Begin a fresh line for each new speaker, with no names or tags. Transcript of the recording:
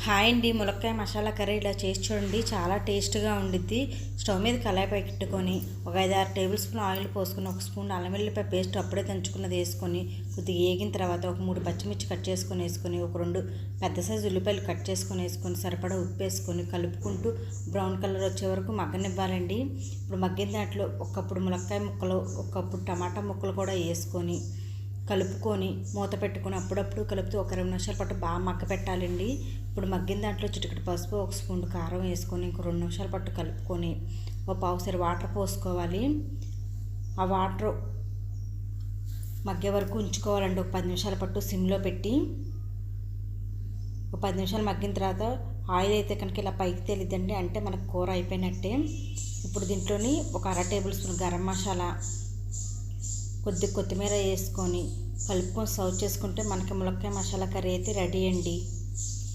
Hi అండి, ములక్కాయ masala curry ఇలా చేసి చూడండి. చాలా టేస్ట్గా ఉండిద్ది. స్టవ్ మీద కళాయి పెట్టుకొని ఒక 5-6 టేబుల్ స్పూన్ ఆయిల్ పోసుకొని, ఒక స్పూన్ అల్లం వెల్లుల్లిపాయ పేస్ట్ అప్పుడే దంచుకున్నది వేసుకొని, కొద్దిగా వేగిన తర్వాత ఒక 3 పచ్చిమిర్చి కట్ చేసుకొని వేసుకొని, ఒక 2 పెద్ద సైజు ఉల్లిపాయలు కట్ చేసుకొని వేసుకొని, సరిపడా ఉప్పు వేసుకొని కలుపుకుంటూ బ్రౌన్ కలర్ వచ్చే వరకు మగ్గనివ్వాలండి. ఇప్పుడు మగ్గిన దాంట్లో ఒక కప్పుడు ములక్కాయ ముక్కలు, ఒక కప్పుడు టమాటా ముక్కలు కూడా వేసుకొని కలుపుకొని మూత పెట్టుకొని అప్పుడప్పుడు కలుపుతూ ఒక 2 నిమిషాల పాటు బాగా మగ్గ పెట్టాలండి. ఇప్పుడు మగ్గిన దాంట్లో చిటికెడు పసుపు, ఒక స్పూన్ కారం వేసుకొని ఇంకో 2 నిమిషాల పాటు కలుపుకొని ఒక పావుసేరు వాటర్ పోసుకోవాలి. ఆ వాటర్ మగ్గే వరకు ఉంచుకోవాలండి. ఒక 10 నిమిషాల పాటు సిమ్లో పెట్టి ఒక 10 నిమిషాలు మగ్గిన తర్వాత ఆయిల్ అయితే కనుక ఇలా పైకి తేలిద్దండి, అంటే మనకు కూర అయిపోయినట్టే. ఇప్పుడు దీంట్లోని ఒక 1/2 టేబుల్ స్పూన్ గరం మసాలా, కొద్దిగా కొత్తిమీర వేసుకొని కలుపుకొని సర్వ్ చేసుకుంటే మనకి ములక్కాయ మసాలా కర్రీ అయితే రెడీ అండి.